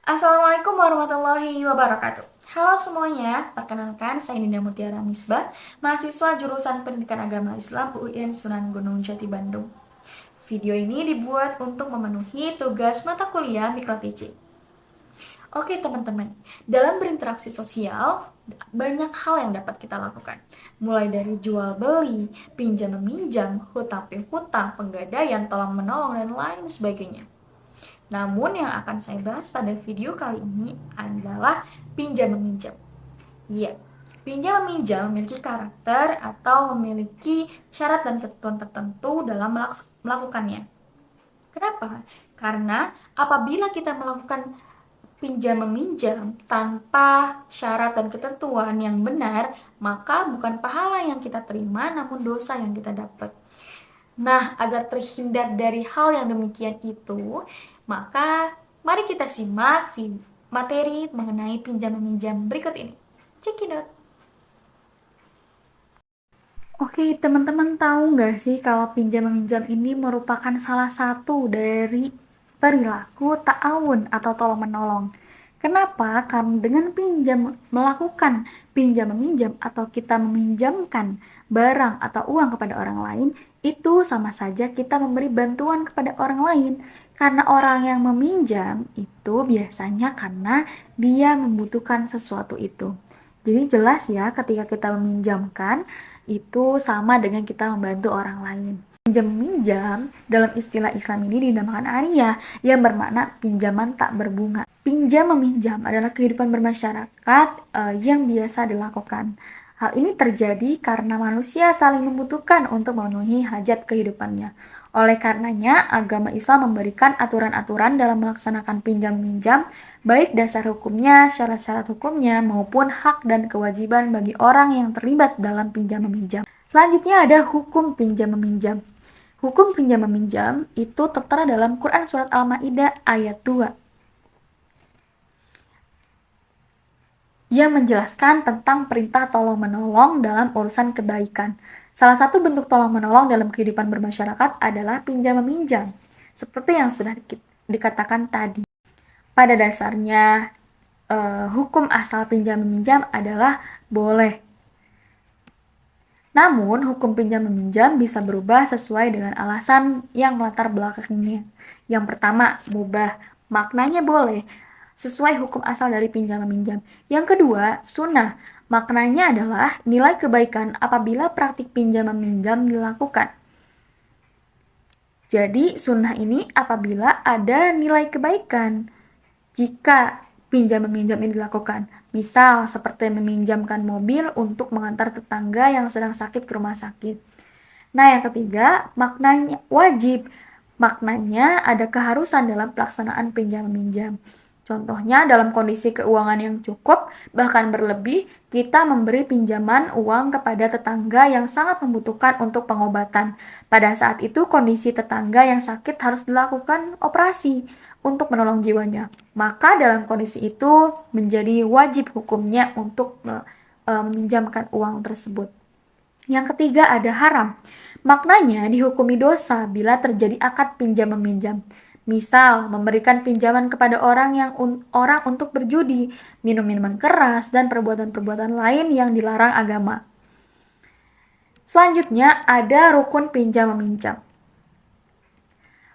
Assalamualaikum warahmatullahi wabarakatuh. Halo semuanya, perkenalkan saya Dinda Mutiara Misbah, mahasiswa jurusan Pendidikan Agama Islam UIN Sunan Gunung Jati Bandung. Video ini dibuat untuk memenuhi tugas mata kuliah Micro Teaching. Oke teman-teman, dalam berinteraksi sosial, banyak hal yang dapat kita lakukan. Mulai dari jual beli, pinjam meminjam, hutang piutang, penggadaian, tolong menolong, dan lain sebagainya. Namun yang akan saya bahas pada video kali ini adalah pinjam meminjam. Iya, pinjam meminjam memiliki karakter atau memiliki syarat dan ketentuan tertentu dalam melakukannya. Kenapa? Karena apabila kita melakukan pinjam meminjam tanpa syarat dan ketentuan yang benar, maka bukan pahala yang kita terima, namun dosa yang kita dapat. Nah, agar terhindar dari hal yang demikian itu, maka mari kita simak materi mengenai pinjam meminjam berikut ini. Cekidot. Oke, teman-teman tahu nggak sih kalau pinjam meminjam ini merupakan salah satu dari perilaku ta'awun atau tolong menolong. Kenapa? Karena dengan melakukan pinjam meminjam atau kita meminjamkan barang atau uang kepada orang lain, itu sama saja kita memberi bantuan kepada orang lain. Karena orang yang meminjam itu biasanya karena dia membutuhkan sesuatu itu. Jadi jelas ya ketika kita meminjamkan itu sama dengan kita membantu orang lain. Pinjam-minjam dalam istilah Islam ini dinamakan ariyah yang bermakna pinjaman tak berbunga. Pinjam meminjam adalah kehidupan bermasyarakat yang biasa dilakukan. Hal ini terjadi karena manusia saling membutuhkan untuk memenuhi hajat kehidupannya. Oleh karenanya, agama Islam memberikan aturan-aturan dalam melaksanakan pinjam-minjam, baik dasar hukumnya, syarat-syarat hukumnya, maupun hak dan kewajiban bagi orang yang terlibat dalam pinjam-meminjam. Selanjutnya ada hukum pinjam-meminjam. Hukum pinjam-meminjam itu tertera dalam Quran Surat Al-Ma'idah ayat 2 yang menjelaskan tentang perintah tolong-menolong dalam urusan kebaikan. Salah satu bentuk tolong-menolong dalam kehidupan bermasyarakat adalah pinjam-meminjam, seperti yang sudah dikatakan tadi. Pada dasarnya, hukum asal pinjam-meminjam adalah boleh. Namun, hukum pinjam-meminjam bisa berubah sesuai dengan alasan yang melatar belakangnya. Yang pertama, mubah. Maknanya boleh, sesuai hukum asal dari pinjam-meminjam. Yang kedua, sunnah. Maknanya adalah nilai kebaikan apabila praktik pinjam-meminjam dilakukan. Jadi, sunnah ini apabila ada nilai kebaikan jika pinjam-meminjam ini dilakukan. Misal, seperti meminjamkan mobil untuk mengantar tetangga yang sedang sakit ke rumah sakit. Nah, yang ketiga, maknanya wajib. Maknanya ada keharusan dalam pelaksanaan pinjam-meminjam. Contohnya dalam kondisi keuangan yang cukup, bahkan berlebih, kita memberi pinjaman uang kepada tetangga yang sangat membutuhkan untuk pengobatan. Pada saat itu kondisi tetangga yang sakit harus dilakukan operasi untuk menolong jiwanya. Maka dalam kondisi itu menjadi wajib hukumnya untuk meminjamkan uang tersebut. Yang ketiga ada haram. Maknanya dihukumi dosa bila terjadi akad pinjam-meminjam. Misal, memberikan pinjaman kepada orang untuk berjudi, minum minuman keras, dan perbuatan-perbuatan lain yang dilarang agama. Selanjutnya ada rukun pinjam-meminjam.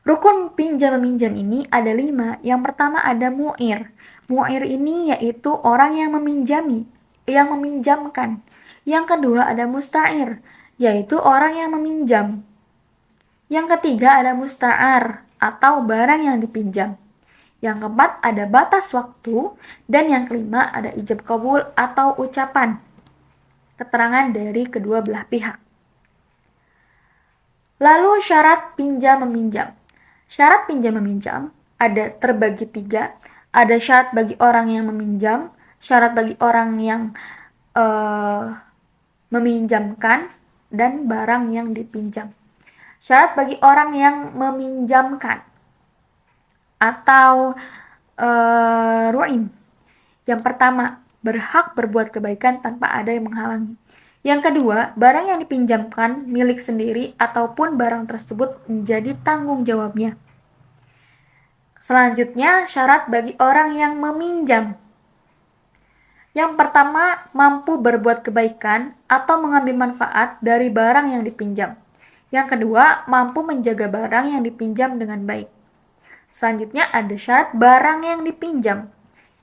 Rukun pinjam-meminjam ini ada 5. Yang pertama ada mu'ir. Mu'ir ini yaitu orang yang meminjamkan. Yang kedua ada musta'ir, yaitu orang yang meminjam. Yang ketiga ada musta'ar, atau barang yang dipinjam. Yang keempat ada batas waktu, dan yang kelima ada ijab kabul atau ucapan keterangan dari kedua belah pihak. Lalu syarat pinjam-meminjam. Syarat pinjam-meminjam ada terbagi 3. Ada syarat bagi orang yang meminjam, syarat bagi orang yang meminjamkan, dan barang yang dipinjam. Syarat bagi orang yang meminjamkan atau ru'in. Yang pertama, berhak berbuat kebaikan tanpa ada yang menghalangi. Yang kedua, barang yang dipinjamkan milik sendiri ataupun barang tersebut menjadi tanggung jawabnya. Selanjutnya, syarat bagi orang yang meminjam. Yang pertama, mampu berbuat kebaikan atau mengambil manfaat dari barang yang dipinjam. Yang kedua, mampu menjaga barang yang dipinjam dengan baik. Selanjutnya ada syarat barang yang dipinjam.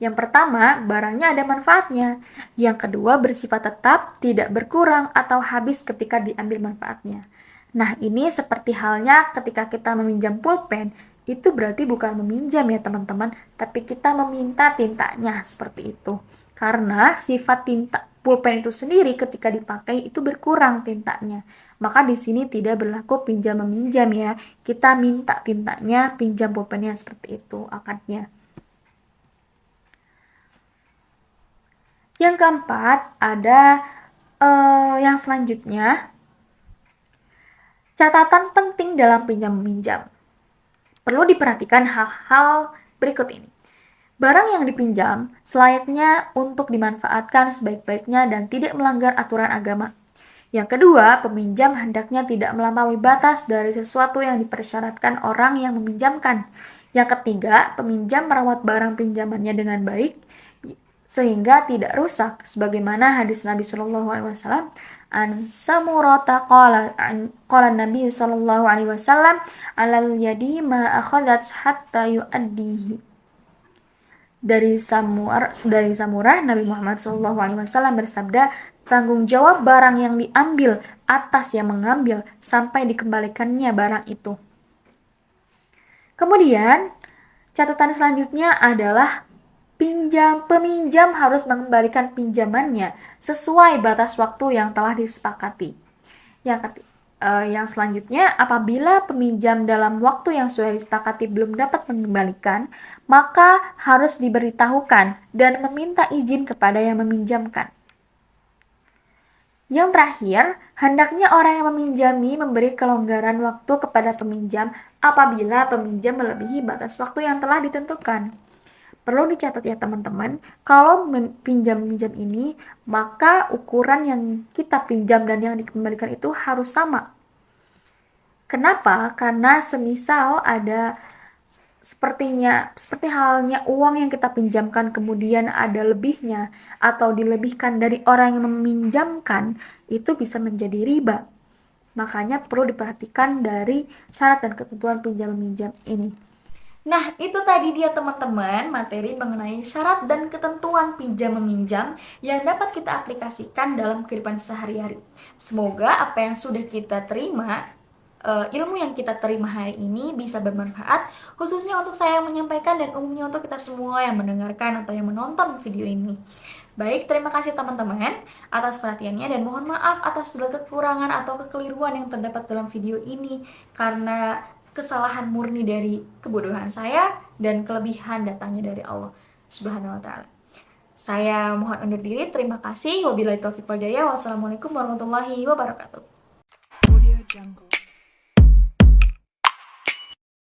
Yang pertama, barangnya ada manfaatnya. Yang kedua, bersifat tetap, tidak berkurang atau habis ketika diambil manfaatnya. Nah, ini seperti halnya ketika kita meminjam pulpen, itu berarti bukan meminjam ya teman-teman, tapi kita meminta tintanya seperti itu. Karena sifat tinta pulpen itu sendiri ketika dipakai itu berkurang tintanya. Maka di sini tidak berlaku pinjam meminjam ya. Kita minta tintanya, pinjam pulpennya seperti itu akadnya. Yang keempat ada yang selanjutnya, catatan penting dalam pinjam meminjam. Perlu diperhatikan hal-hal berikut ini. Barang yang dipinjam selayaknya untuk dimanfaatkan sebaik-baiknya dan tidak melanggar aturan agama. Yang kedua, peminjam hendaknya tidak melampaui batas dari sesuatu yang dipersyaratkan orang yang meminjamkan. Yang ketiga, peminjam merawat barang pinjamannya dengan baik sehingga tidak rusak, sebagaimana hadis Nabi Shallallahu Alaihi Wasallam, an samurata qala Nabi Shallallahu Alaihi Wasallam alal yadi ma akhadat hatta yu'addihi. Dari Samurah Nabi Muhammad SAW bersabda, tanggung jawab barang yang diambil atas yang mengambil sampai dikembalikannya barang itu. Kemudian catatan selanjutnya adalah peminjam harus mengembalikan pinjamannya sesuai batas waktu yang telah disepakati. Yang selanjutnya, apabila peminjam dalam waktu yang sudah disepakati belum dapat mengembalikan, maka harus diberitahukan dan meminta izin kepada yang meminjamkan. Yang terakhir, hendaknya orang yang meminjami memberi kelonggaran waktu kepada peminjam apabila peminjam melebihi batas waktu yang telah ditentukan. Perlu dicatat ya teman-teman, kalau pinjam-minjam ini, maka ukuran yang kita pinjam dan yang dikembalikan itu harus sama. Kenapa? Karena semisal ada seperti halnya uang yang kita pinjamkan kemudian ada lebihnya atau dilebihkan dari orang yang meminjamkan, itu bisa menjadi riba. Makanya perlu diperhatikan dari syarat dan ketentuan pinjam-meminjam ini. Nah, itu tadi dia teman-teman materi mengenai syarat dan ketentuan pinjam meminjam yang dapat kita aplikasikan dalam kehidupan sehari-hari. Semoga apa yang sudah kita terima, ilmu yang kita terima hari ini bisa bermanfaat, khususnya untuk saya yang menyampaikan dan umumnya untuk kita semua yang mendengarkan atau yang menonton video ini. Baik, terima kasih teman-teman atas perhatiannya dan mohon maaf atas segala kekurangan atau kekeliruan yang terdapat dalam video ini karena kesalahan murni dari kebodohan saya dan kelebihan datangnya dari Allah Subhanahu wa taala. Saya mohon undur diri. Terima kasih. Wabillahi taufiq wal hidayah. Wassalamualaikum warahmatullahi wabarakatuh. Audio Jungle.